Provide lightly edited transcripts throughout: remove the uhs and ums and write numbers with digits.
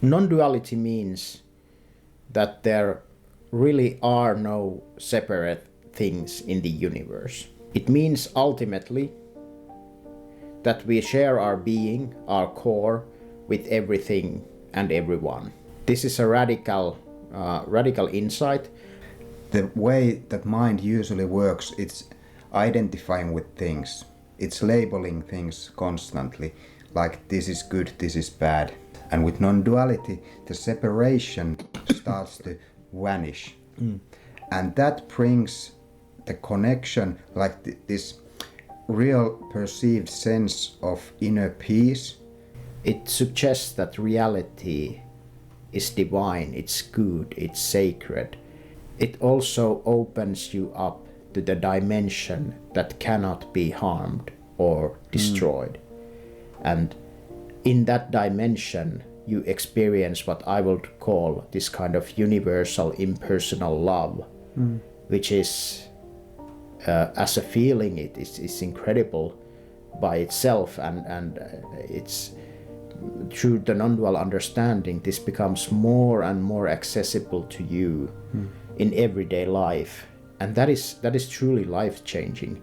Non-duality means that there really are no separate things in the universe. It means ultimately that we share our being, our core, with everything and everyone. This is a radical insight. The way that mind usually works, it's identifying with things. It's labeling things constantly, like this is good, this is bad. And with non-duality, the separation starts to vanish. And that brings the connection, like this real perceived sense of inner peace. It suggests that reality is divine, it's good, it's sacred. It also opens you up to the dimension that cannot be harmed or destroyed. And in that dimension, you experience what I would call this kind of universal impersonal love, which is, as a feeling, it's incredible by itself, and it's through the non-dual understanding, this becomes more and more accessible to you in everyday life, and that is truly life-changing.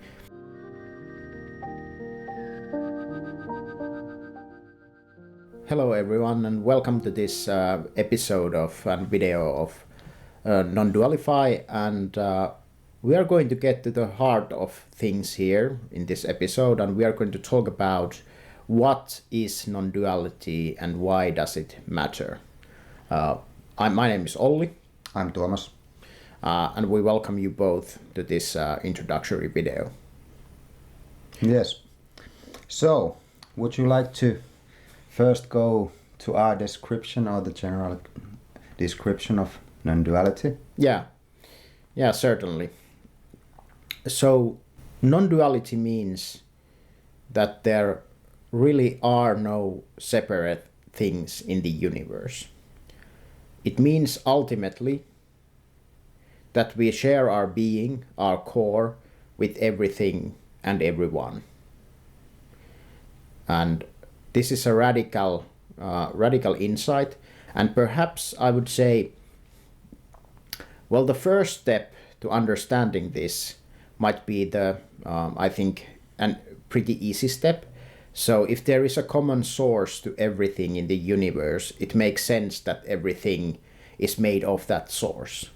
Hello everyone, and welcome to this episode of and video of Non-duality, and we are going to get to the heart of things here in this episode, and we are going to talk about what is non-duality and why does it matter. My name is Olli. I'm Tuomas. And we welcome you both to this introductory video. Yes. So, would you like to first go to our description or the general description of non-duality? Yeah, certainly. So, non-duality means that there really are no separate things in the universe. It means ultimately that we share our being, our core, with everything and everyone. And this is a radical insight, and perhaps I would say, well, the first step to understanding this might be I think, a pretty easy step. So if there is a common source to everything in the universe, it makes sense that everything is made of that source.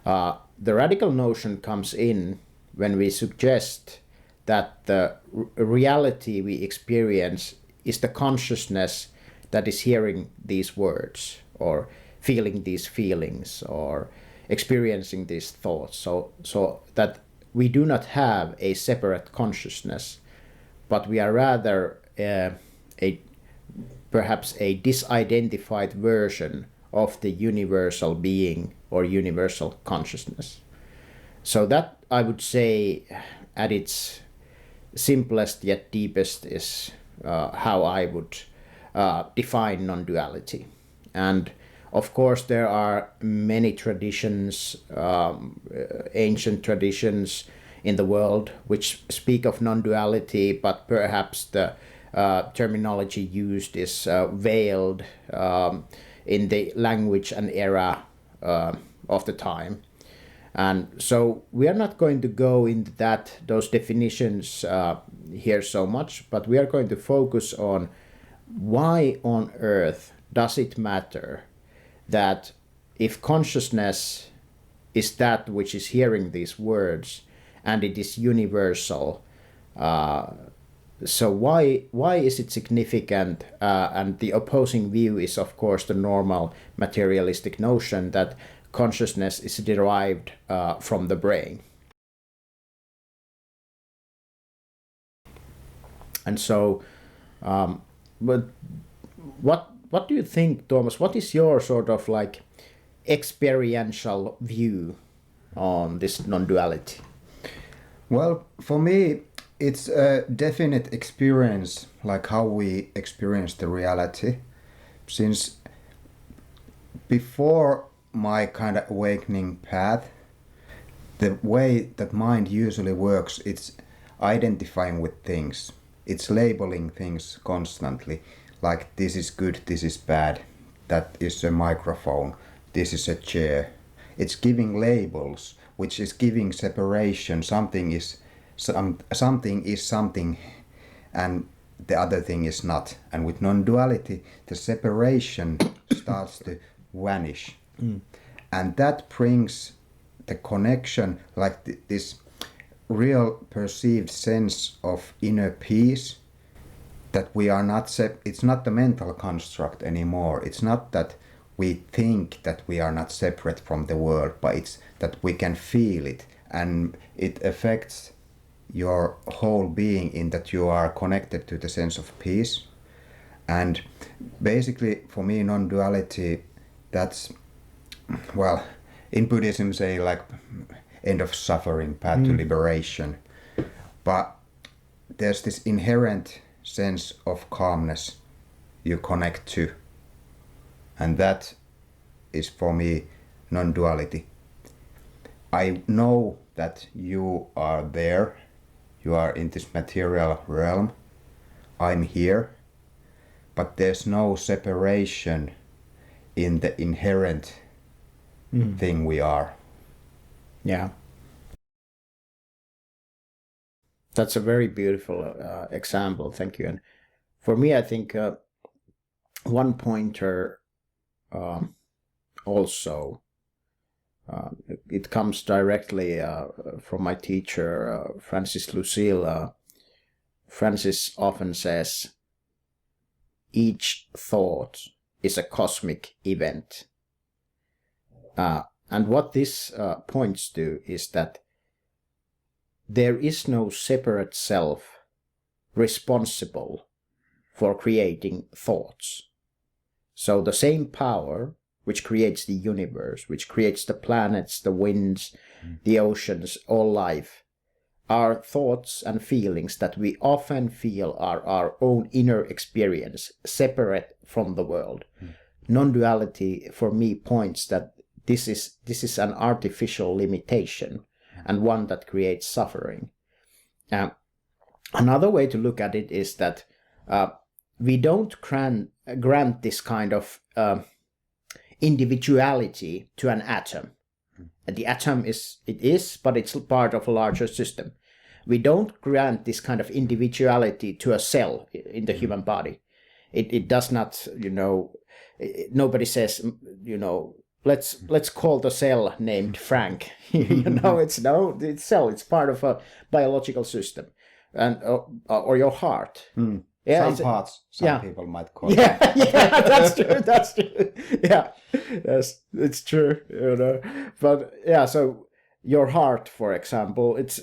The radical notion comes in when we suggest that the reality we experience is the consciousness that is hearing these words or feeling these feelings or experiencing these thoughts. So that we do not have a separate consciousness, but we are rather perhaps a disidentified version of the universal being or universal consciousness. So that, I would say, at its simplest yet deepest is how I would define non-duality. And of course there are many traditions, ancient traditions in the world which speak of non-duality, but perhaps the terminology used is veiled in the language and era of the time. And so we are not going to go into those definitions here so much, but we are going to focus on why on earth does it matter that if consciousness is that which is hearing these words and it is universal, so why is it significant? And the opposing view is, of course, the normal materialistic notion that consciousness is derived from the brain. And so, but what do you think, Tuomas? What is your sort of like experiential view on this non-duality? Well, for me, it's a definite experience, like how we experience the reality. Since before my kind of awakening path, the way that mind usually works, it's identifying with things. It's labeling things constantly, like this is good, this is bad. that is a microphone, this is a chair. It's giving labels, which is giving separation. Something is something, and the other thing is not. And with non-duality, the separation starts to vanish. And that brings the connection, like this real perceived sense of inner peace, that we are not it's not the mental construct anymore. It's not that we think that we are not separate from the world, but it's that we can feel it, and it affects your whole being in that you are connected to the sense of peace. And basically for me, non-duality, that's, well, in Buddhism say like end of suffering, path to liberation. But there's this inherent sense of calmness you connect to, and that is for me non-duality. I know that you are there, you are in this material realm, I'm here, but there's no separation in the inherent thing we are. Yeah. That's a very beautiful example. Thank you. And for me, I think one pointer also, it comes directly from my teacher, Francis Lucille. Francis often says, each thought is a cosmic event. And what this points to is that there is no separate self responsible for creating thoughts. So the same power which creates the universe, which creates the planets, the winds, the oceans, all life, are thoughts and feelings that we often feel are our own inner experience, separate from the world. Non-duality for me points that this is an artificial limitation, and one that creates suffering. Another way to look at it is that we don't grant this kind of individuality to an atom. The atom but it's part of a larger system. We don't grant this kind of individuality to a cell in the human body. It does not, nobody says, let's call the cell named Frank. It's cell. It's part of a biological system, and or your heart. Yeah, some parts. People might call. Yeah, that's true. That's true. Yeah, yes, it's true. But yeah, so your heart, for example, it's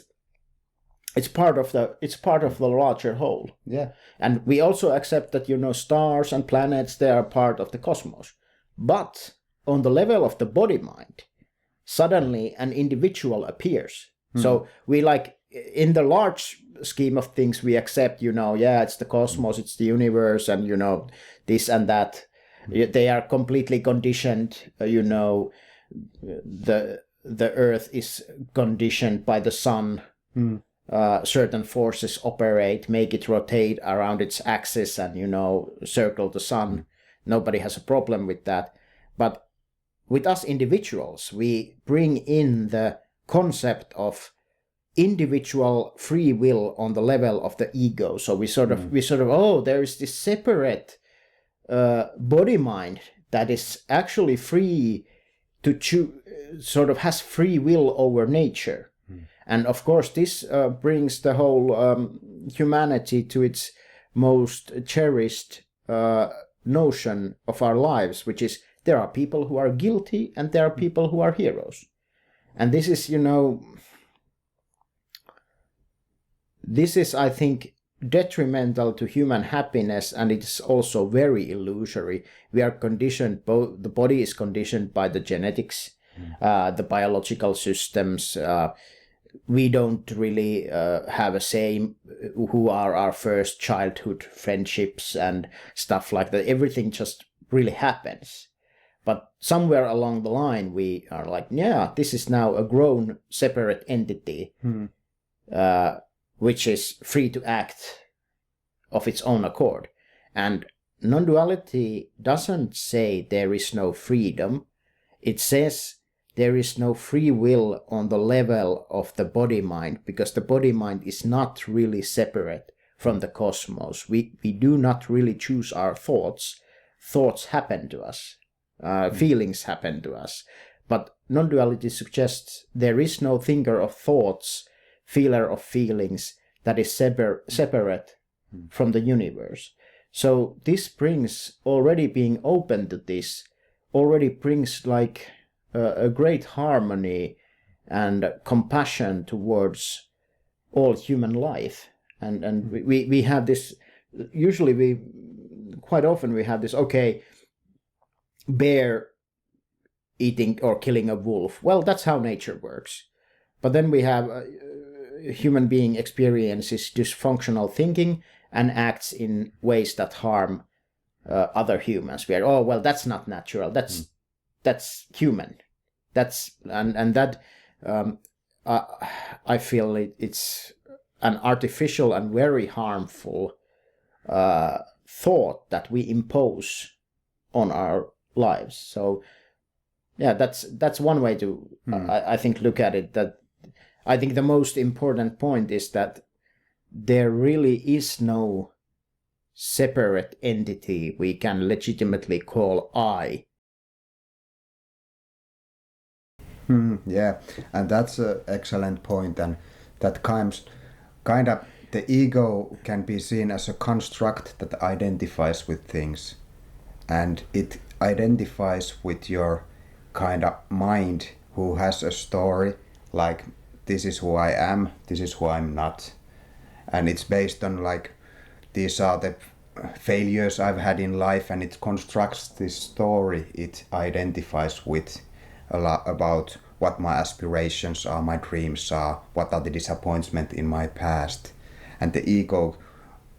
part of the larger whole. Yeah, and we also accept that stars and planets, they are part of the cosmos, but on the level of the body mind, suddenly an individual appears. So we in the large scheme of things, we accept, it's the cosmos, it's the universe, and this and that. They are completely conditioned. The earth is conditioned by the sun. Certain forces operate, make it rotate around its axis, and circle the sun. Nobody has a problem with that. But with us individuals, we bring in the concept of individual free will on the level of the ego. So we sort of there is this separate body mind that is actually free to choose, sort of has free will over nature. And of course, this brings the whole humanity to its most cherished notion of our lives, which is there are people who are guilty and there are people who are heroes. And this is, I think, detrimental to human happiness, and it's also very illusory. We are conditioned, the body is conditioned by the genetics, the biological systems. We don't really have a say who are our first childhood friendships and stuff like that. Everything just really happens. But somewhere along the line, we are like, yeah, this is now a grown, separate entity, which is free to act of its own accord. And non-duality doesn't say there is no freedom. It says there is no free will on the level of the body-mind, because the body-mind is not really separate from the cosmos. We do not really choose our thoughts. Thoughts happen to us. Feelings happen to us. But non-duality suggests there is no thinker of thoughts, feeler of feelings that is separate from the universe. So this brings, already being open to this, already brings like a great harmony and compassion towards all human life. And we have this, usually quite often we have this, okay, bear eating or killing a wolf. Well, that's how nature works. But then we have a human being experiences dysfunctional thinking and acts in ways that harm other humans. We are, oh, well, that's not natural. That's human. That's and that I feel it's an artificial and very harmful thought that we impose on our lives. So yeah, that's one way to I think look at it. That I think the most important point is that there really is no separate entity we can legitimately call I. Yeah, and that's an excellent point, and that kind of the ego can be seen as a construct that identifies with things, and it identifies with your kind of mind who has a story like this is who I am, this is who I'm not, and it's based on like these are the failures I've had in life, and it constructs this story it identifies with a lot about what my aspirations are, my dreams are, what are the disappointments in my past, and the ego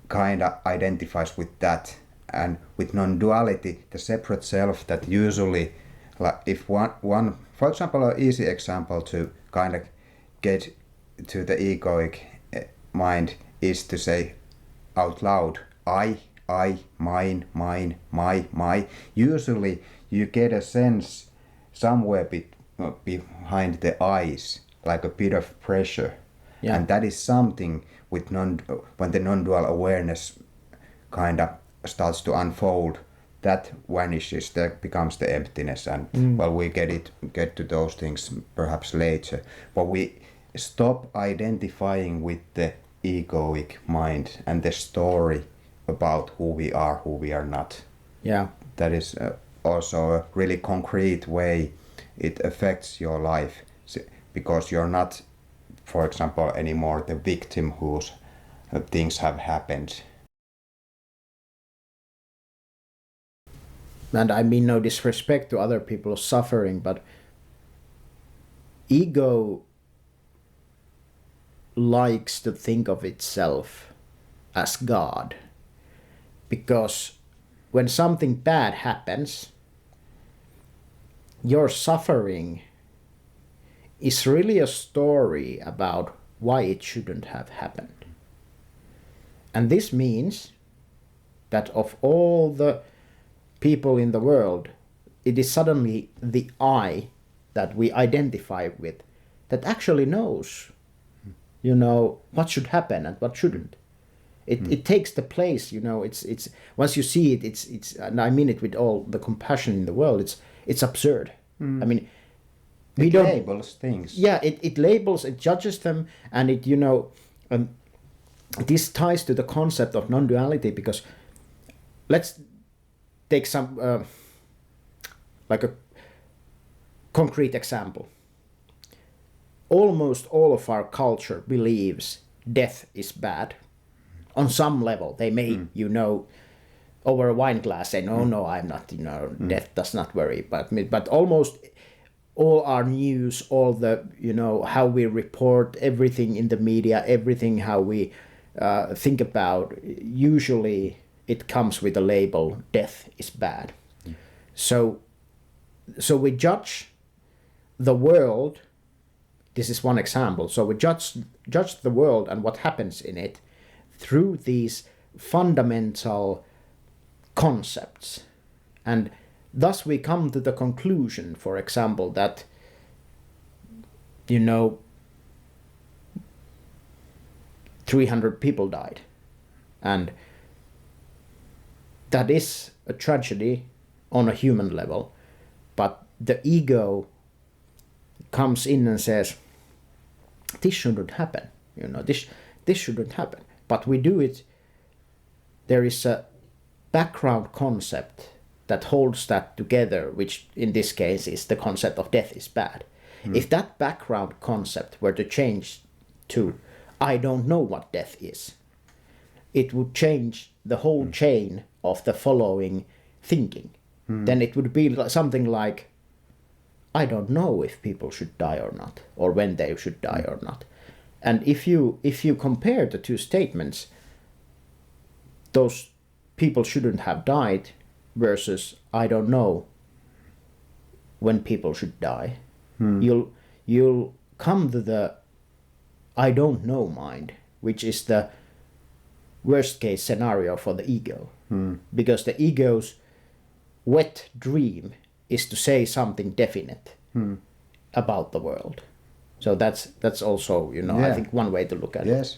kind of identifies with that. And with non-duality, the separate self that usually, like if one for example, an easy example to kind of get to the egoic mind is to say out loud, I, mine, my. Usually you get a sense somewhere behind the eyes, like a bit of pressure. Yeah. And that is something with when the non-dual awareness kind of starts to unfold, that vanishes, there becomes the emptiness, and well, we get to those things perhaps later. But we stop identifying with the egoic mind and the story about who we are not. Yeah. That is also a really concrete way it affects your life, because you're not, for example, anymore the victim whose things have happened. And I mean no disrespect to other people's suffering, but ego likes to think of itself as God. Because when something bad happens, your suffering is really a story about why it shouldn't have happened. And this means that of all the people in the world, it is suddenly the I that we identify with that actually knows, what should happen and what shouldn't. It takes the place, it's once you see it, it's and I mean it with all the compassion in the world, it's absurd. I mean, it labels things. Yeah, it labels, it judges them, and it, this ties to the concept of non-duality, because let's take some like a concrete example. Almost all of our culture believes death is bad. On some level, they may, over a wine glass say, no, I'm not, death does not worry. But almost all our news, all the, how we report everything in the media, everything how we think about, usually it comes with a label, death is bad. So we judge the world. This is one example. So we judge the world and what happens in it through these fundamental concepts. And thus we come to the conclusion, for example, that, 300 people died. And that is a tragedy on a human level. But the ego comes in and says, this shouldn't happen. This shouldn't happen. But we do it. There is a background concept that holds that together, which in this case is the concept of death is bad. If that background concept were to change to, I don't know what death is, it would change the whole chain of the following thinking. Then it would be something like, I don't know if people should die or not, or when they should die or not. And if you compare the two statements, those people shouldn't have died versus I don't know when people should die, you'll come to the I don't know mind, which is the worst case scenario for the ego. Because the ego's wet dream is to say something definite about the world. So that's also, I think one way to look at it. Yes.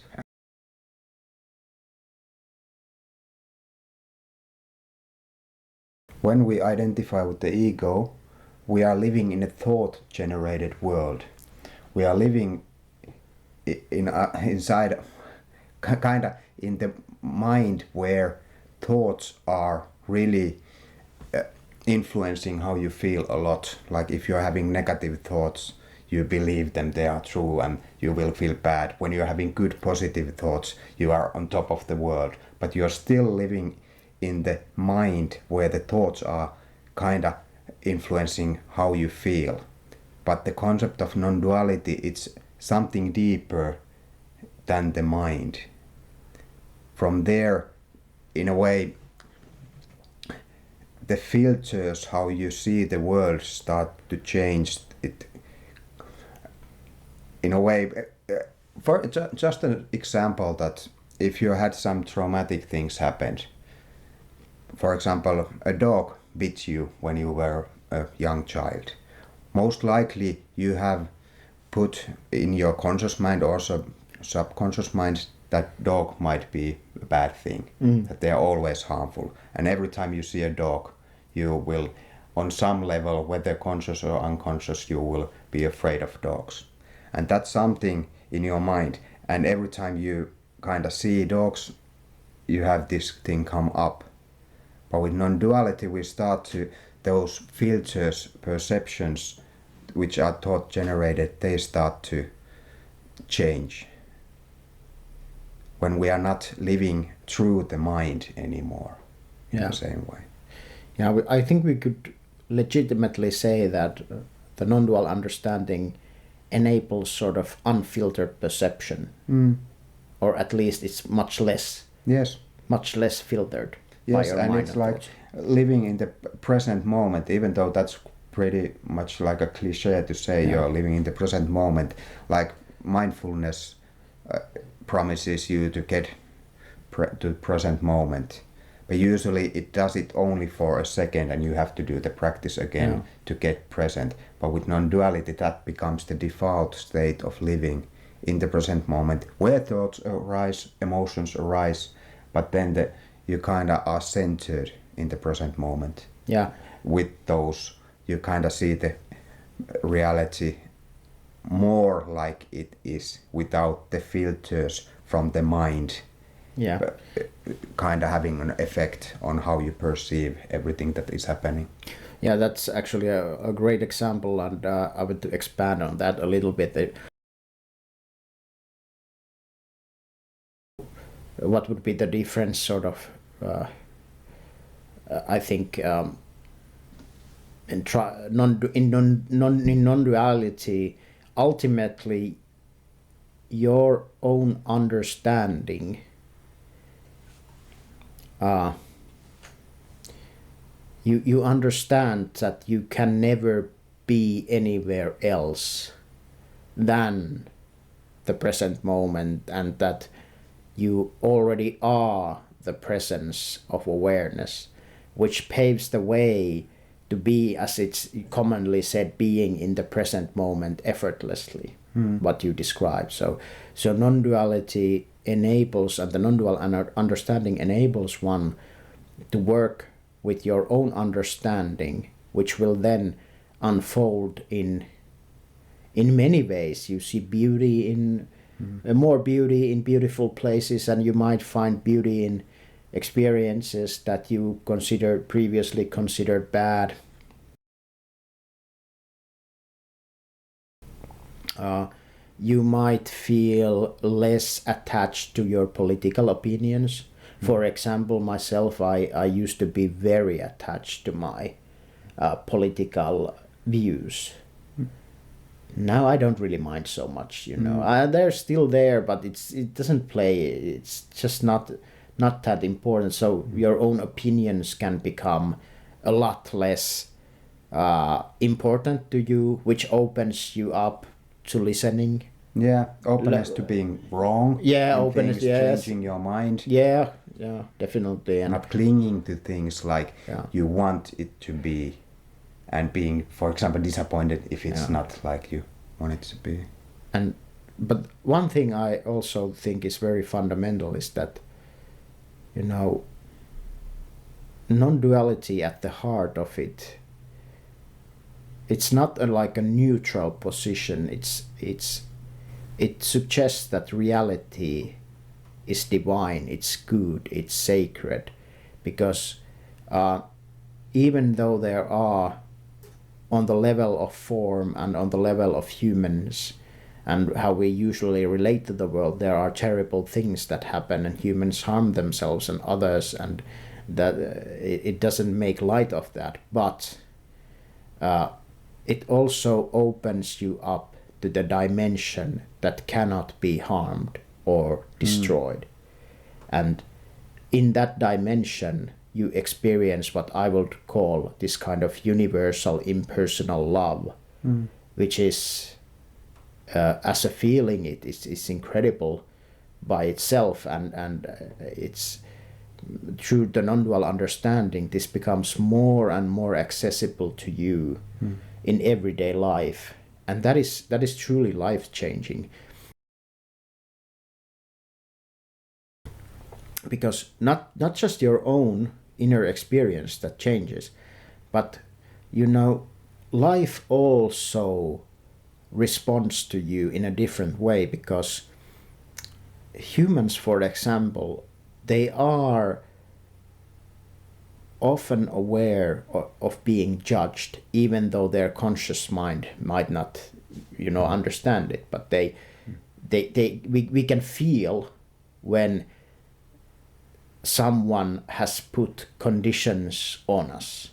When we identify with the ego, we are living in a thought-generated world. We are living inside, kind of in the mind where thoughts are really influencing how you feel a lot. Like if you're having negative thoughts, you believe them, they are true, and you will feel bad. When you're having good positive thoughts, you are on top of the world. But you're still living in the mind where the thoughts are kind of influencing how you feel. But the concept of non-duality, it's something deeper than the mind. From there, in a way, the filters, how you see the world, start to change. It, in a way, for just an example, that if you had some traumatic things happened, for example, a dog bit you when you were a young child, most likely you have put in your conscious mind or subconscious mind that dog might be a bad thing, that they are always harmful. And every time you see a dog, you will, on some level, whether conscious or unconscious, you will be afraid of dogs. And that's something in your mind. And every time you kind of see dogs, you have this thing come up. But with non-duality, we start to, those filters, perceptions, which are thought generated, they start to change. When we are not living through the mind anymore in the same way. Yeah, I think we could legitimately say that the non-dual understanding enables sort of unfiltered perception. Or at least it's much less. Yes. Much less filtered. Yes, and it's like living in the present moment, even though that's pretty much like a cliche to say you're living in the present moment. Like mindfulness promises you to get to the present moment. But usually it does it only for a second, and you have to do the practice again to get present. But with non-duality, that becomes the default state of living in the present moment, where thoughts arise, emotions arise, but then you kind of are centered in the present moment. Yeah. With those, you kind of see the reality more like it is, without the filters from the mind. Yeah. Kind of having an effect on how you perceive everything that is happening. Yeah, that's actually a great example, and I would expand on that a little bit. What would be the difference, sort of, I think, in non-duality, ultimately, your own understanding you understand that you can never be anywhere else than the present moment, and that you already are the presence of awareness. which paves the way to be, as it's commonly said, being in the present moment effortlessly, what you describe. So non-duality enables, and the non-dual understanding enables one to work with your own understanding, which will then unfold in many ways. You see beauty in more beauty in beautiful places, and you might find beauty in experiences that you previously considered bad. You might feel less attached to your political opinions. For example, myself, I used to be very attached to my political views. Now I don't really mind so much, they're still there, but it doesn't play. It's just not that important. So your own opinions can become a lot less important to you, which opens you up to listening. Yeah, openness to being wrong. Yeah, openness, yes. Changing your mind. Yeah, definitely. And not clinging to things like you want it to be, and being, for example, disappointed if it's not like you want it to be. But one thing I also think is very fundamental is that, non-duality at the heart of it, it's not like a neutral position. It suggests that reality is divine, it's good, it's sacred, because even though there are, on the level of form and on the level of humans and how we usually relate to the world, there are terrible things that happen, and humans harm themselves and others, and that it doesn't make light of that. But it also opens you up to the dimension that cannot be harmed or destroyed. And in that dimension, you experience what I would call this kind of universal impersonal love, which is, as a feeling, it's incredible by itself, and it's through the non-dual understanding, this becomes more and more accessible to you in everyday life, and that is truly life-changing. Because not just your own inner experience that changes, but life also responds to you in a different way, because humans, for example, they are often aware of being judged, even though their conscious mind might not understand it, but we can feel when someone has put conditions on us.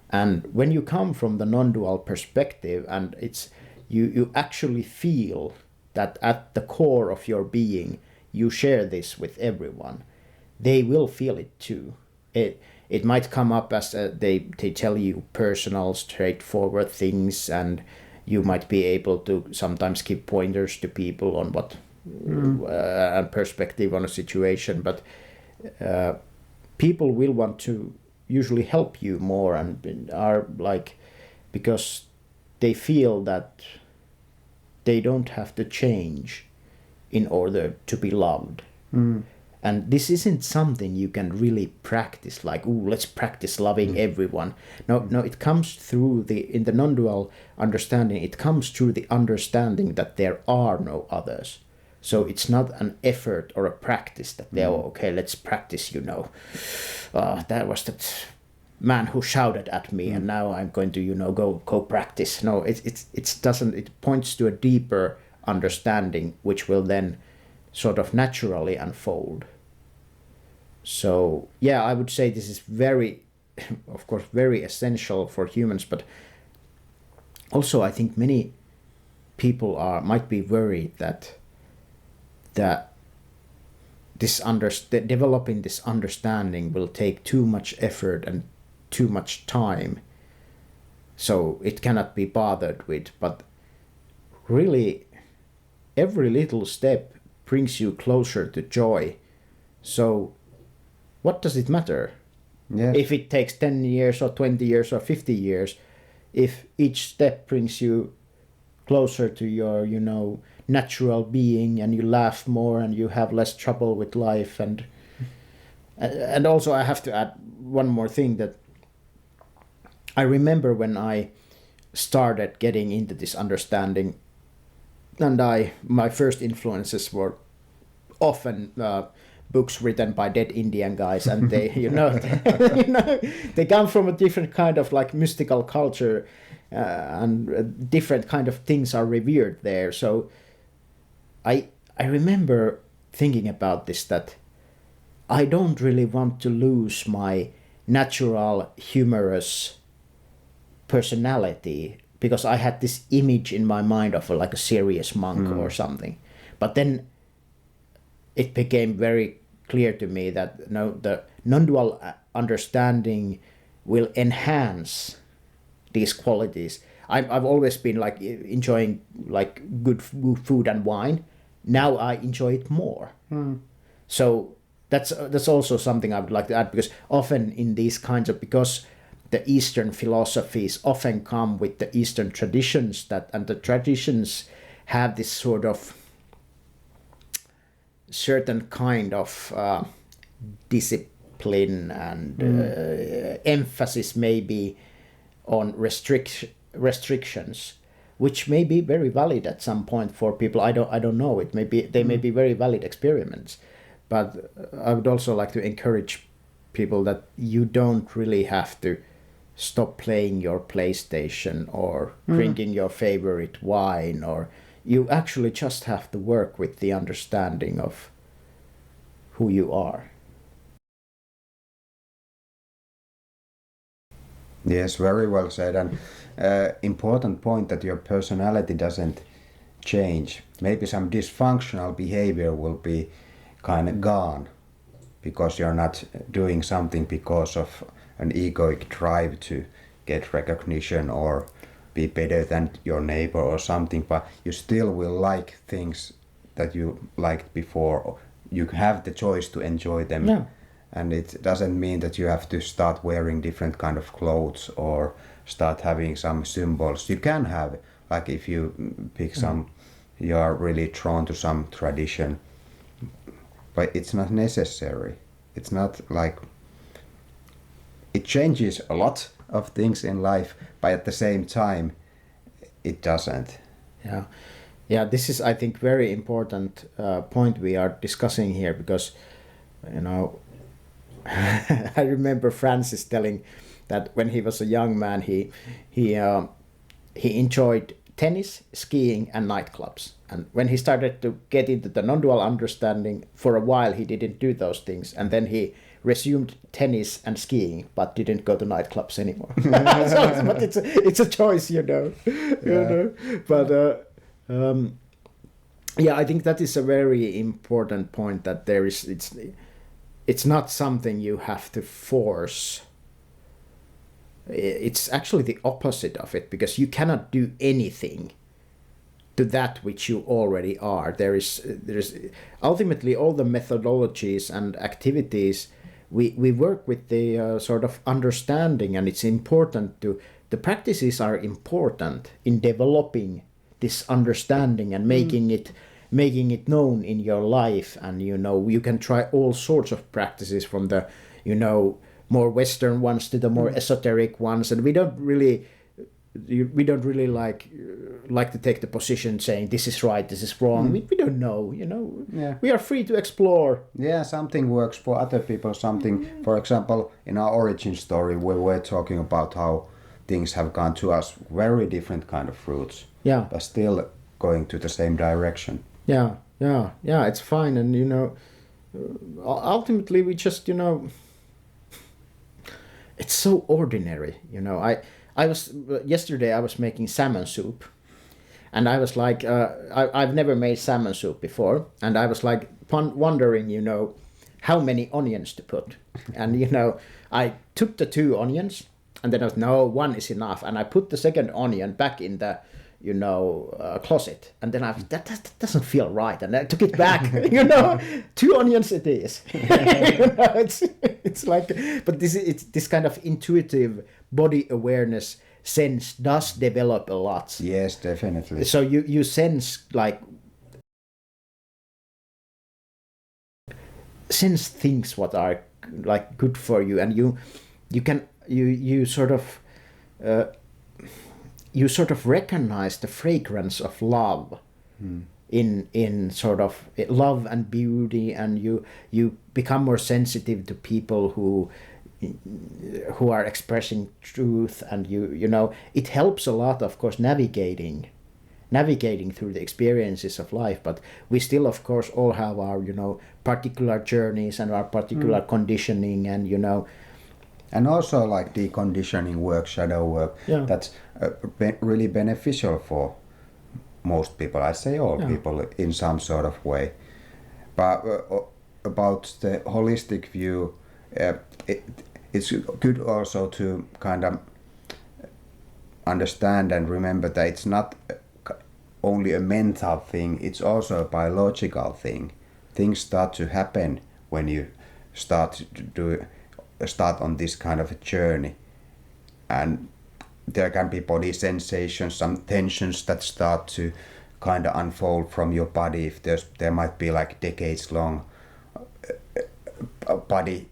And when you come from the non-dual perspective, and it's you actually feel that at the core of your being you share this with everyone, they will feel it too. It might come up as they tell you personal, straightforward things, and you might be able to sometimes give pointers to people on what perspective on a situation, but people will want to usually help you more, and are like, because they feel that they don't have to change in order to be loved. And this isn't something you can really practice, like, let's practice loving everyone. No, it comes through in the non-dual understanding, it comes through the understanding that there are no others. So it's not an effort or a practice that okay, let's practice, that was that man who shouted at me, and now I'm going to, go practice. No, it points to a deeper understanding, which will then sort of naturally unfold. So yeah, I would say this is very, of course, very essential for humans, but also I think many people might be worried that developing this understanding will take too much effort and too much time, so it cannot be bothered with. But really, every little step brings you closer to joy. So what does it matter? Yes. If it takes 10 years or 20 years or 50 years, if each step brings you closer to your, natural being, and you laugh more and you have less trouble with life. And also I have to add one more thing, that I remember when I started getting into this understanding, and my first influences were often books written by dead Indian guys, and they they come from a different kind of like mystical culture, and different kind of things are revered there. So I remember thinking about this, that I don't really want to lose my natural humorous personality, because I had this image in my mind of like a serious monk or something. But then it became very clear to me that the non-dual understanding will enhance these qualities. I've always been like enjoying like good food and wine. Now I enjoy it more. So that's also something I would like to add, because often in these kinds of, because the Eastern philosophies often come with the Eastern traditions, and the traditions have this sort of certain kind of discipline and emphasis maybe on restrictions, which may be very valid at some point for people. I don't know. It may be, they may be very valid experiments, but I would also like to encourage people that you don't really have to stop playing your PlayStation or drinking your favorite wine, or you actually just have to work with the understanding of who you are. Yes, very well said. And important point that your personality doesn't change. Maybe some dysfunctional behavior will be kind of gone, because you're not doing something because of an egoic drive to get recognition or be better than your neighbor or something, but you still will like things that you liked before. You have the choice to enjoy them. Yeah. And it doesn't mean that you have to start wearing different kind of clothes or start having some symbols. You can have, like if you pick some, you are really drawn to some tradition, but it's not necessary. It's not like, it changes a lot of things in life, but at the same time, it doesn't. Yeah, this is, I think, very important point we are discussing here, because, I remember Francis telling that when he was a young man, he enjoyed tennis, skiing, and nightclubs. And when he started to get into the non-dual understanding, for a while he didn't do those things, and then he resumed tennis and skiing, but didn't go to nightclubs anymore. But it's a choice, you know. But yeah, I think that is a very important point, that it's not something you have to force. It's actually the opposite of it, because you cannot do anything to that which you already are. There's ultimately all the methodologies and activities, we work with the sort of understanding, and it's important the practices are important in developing this understanding and making it known in your life. And you can try all sorts of practices, from the more Western ones to the more esoteric ones, and we don't really like to take the position saying this is right, this is wrong. We don't know, Yeah. We are free to explore. Yeah, something works for other people, something, for example, in our origin story, we were talking about how things have gone to us very different kind of routes. Yeah. But still going to the same direction. Yeah, it's fine. And ultimately we just it's so ordinary. Yesterday I was making salmon soup, and I was like, I've never made salmon soup before, and I was like wondering, how many onions to put. And I took the 2 onions, and then I was, no, 1 is enough, and I put the second onion back in closet, and then that doesn't feel right, and I took it back. 2 onions it is. It's like, but this kind of intuitive body awareness sense does develop a lot. Yes, definitely. So you sense things what are like good for you, and you sort of recognize the fragrance of love in sort of love and beauty, and you become more sensitive to people who are expressing truth, and it helps a lot, of course, navigating through the experiences of life. But we still, of course, all have our particular journeys and our particular conditioning, and and also like deconditioning work, shadow work, that's really beneficial for most people. I say all people in some sort of way. But about the holistic view, it's good also to kind of understand and remember that it's not only a mental thing, it's also a biological thing. Things start to happen when you start on this kind of a journey, and there can be body sensations, some tensions that start to kind of unfold from your body. If there might be like decades long body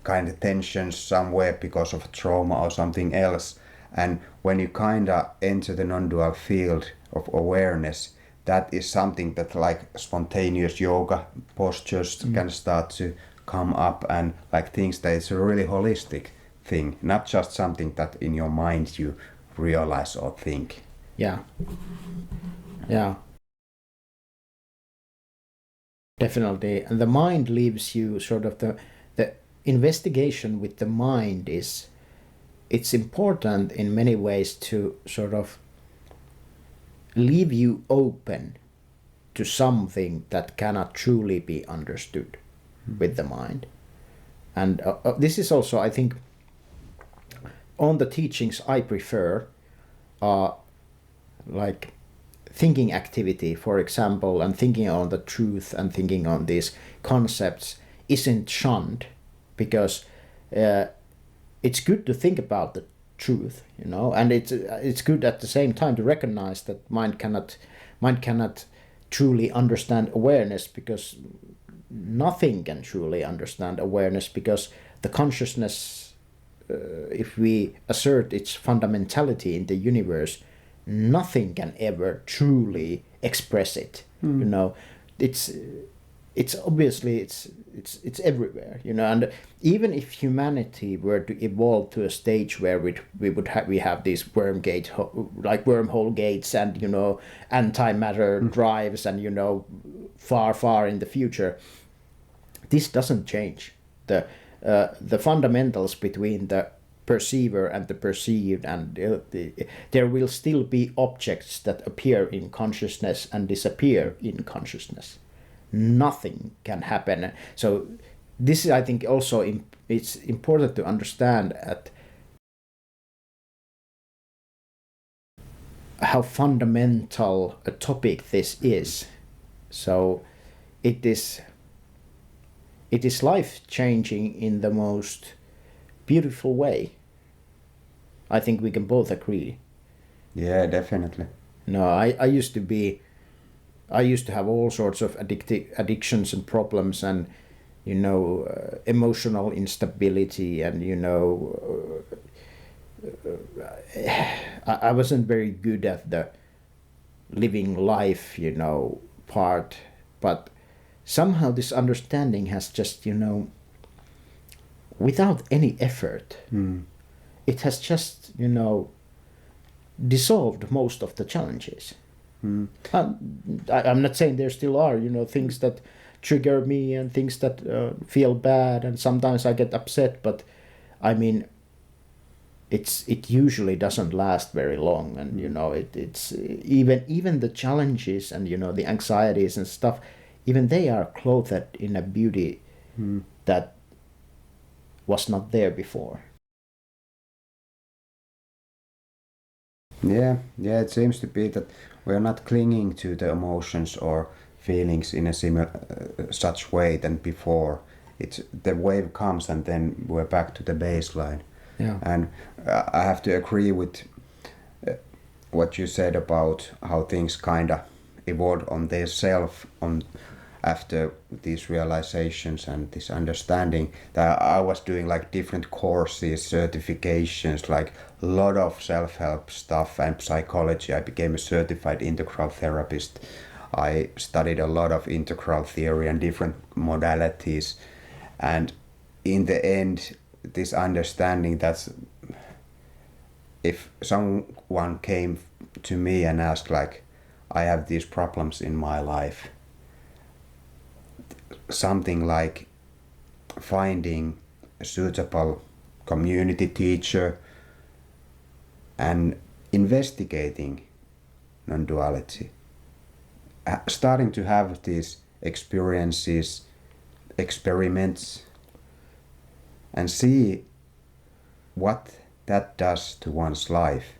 kind of tensions somewhere because of trauma or something else, and when you kind of enter the non-dual field of awareness, that is something that like spontaneous yoga postures can start to come up, and like things that it's a really holistic thing, not just something that in your mind you realize or think. Yeah. Definitely. And the mind leaves you sort of the investigation with the mind it's important in many ways to sort of leave you open to something that cannot truly be understood with the mind. And this is also, I think, on the teachings I prefer, like thinking activity, for example, and thinking on the truth and thinking on these concepts isn't shunned, because it's good to think about the truth, and it's good at the same time to recognize that mind cannot truly understand awareness, because nothing can truly understand awareness, because the consciousness, if we assert its fundamentality in the universe, nothing can ever truly express it. It's obviously it's everywhere, and even if humanity were to evolve to a stage where we have these wormhole gates and antimatter drives and far in the future, this doesn't change the fundamentals between the perceiver and the perceived, and there will still be objects that appear in consciousness and disappear in consciousness. Nothing can happen. So this is, I think, also it's important to understand at how fundamental a topic this is. So it is life-changing in the most beautiful way. I think we can both agree. Yeah, definitely. No, I used to have all sorts of addictions and problems, and emotional instability, and I wasn't very good at the living life part, but somehow this understanding has just without any effort, it has just dissolved most of the challenges. I'm not saying there still are things that trigger me and things that feel bad, and sometimes I get upset, but I mean it usually doesn't last very long, and it's even the challenges and the anxieties and stuff, even they are clothed in a beauty that was not there before. Yeah, it seems to be that we're not clinging to the emotions or feelings in a similar such way than before. It's the wave comes and then we're back to the baseline. Yeah. And I have to agree with what you said about how things kind of evolved on their self on after these realizations and this understanding, that I was doing like different courses, certifications, like a lot of self-help stuff and psychology. I became a certified integral therapist. I studied a lot of integral theory and different modalities, and in the end this understanding that if someone came to me and asked like, I have these problems in my life, something like finding a suitable community teacher and investigating non-duality, starting to have these experiences, experiments, and see what that does to one's life,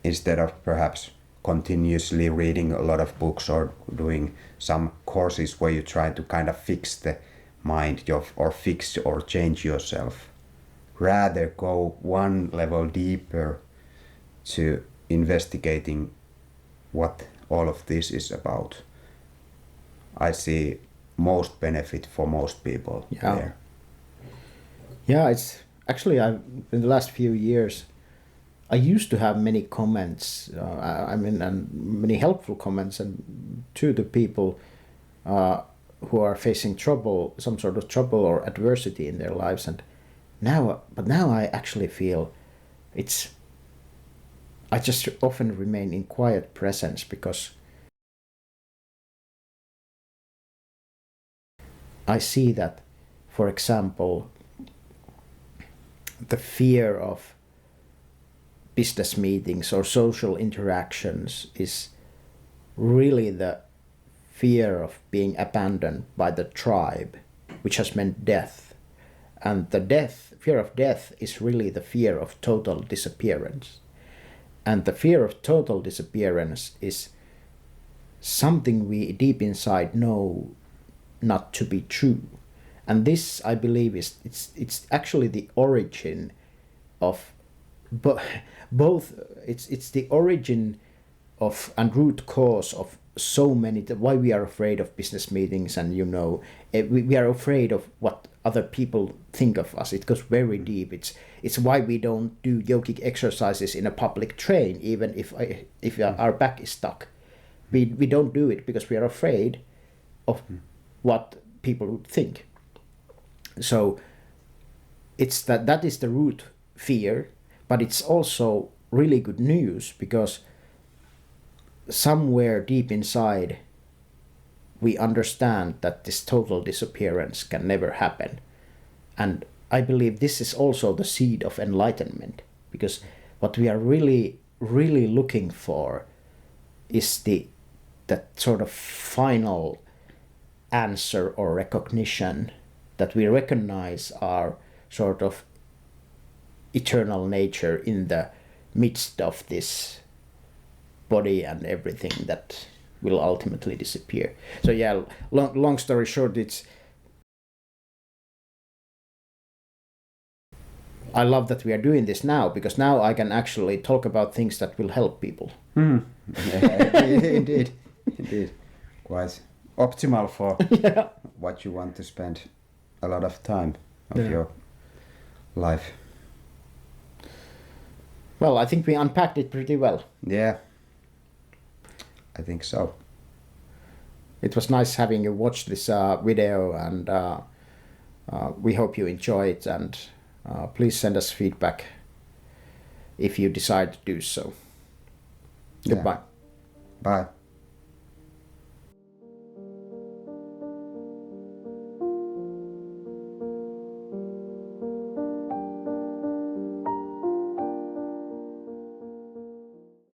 instead of perhaps continuously reading a lot of books or doing some courses where you try to kind of fix the mind or fix or change yourself. Rather go one level deeper to investigating what all of this is about. I see most benefit for most people there. Yeah, it's actually, in the last few years, I used to have many comments, and many helpful comments, and to the people who are facing trouble, some sort of trouble or adversity in their lives, but now I actually feel I just often remain in quiet presence, because I see that, for example, the fear of business meetings or social interactions is really the fear of being abandoned by the tribe, which has meant death. And the fear of death is really the fear of total disappearance. And the fear of total disappearance is something we deep inside know not to be true. And this, I believe, it's actually the origin of both. It's the origin of and root cause of so many, why we are afraid of business meetings, and we are afraid of what other people think of us. It goes very deep. It's why we don't do yogic exercises in a public train, even if our back is stuck. We don't do it because we are afraid of what people would think. So it's that is the root fear, but it's also really good news, because somewhere deep inside we understand that this total disappearance can never happen. And I believe this is also the seed of enlightenment, because what we are really, really looking for is that sort of final answer or recognition, that we recognize our sort of eternal nature in the midst of this body and everything that will ultimately disappear. So yeah, long story short, I love that we are doing this now, because now I can actually talk about things that will help people. Yeah, indeed. Quite optimal for what you want to spend a lot of time of your life. Well, I think we unpacked it pretty well. Yeah, I think so. It was nice having you watch this video, and we hope you enjoy it, and please send us feedback if you decide to do so. Yeah. Goodbye. Bye.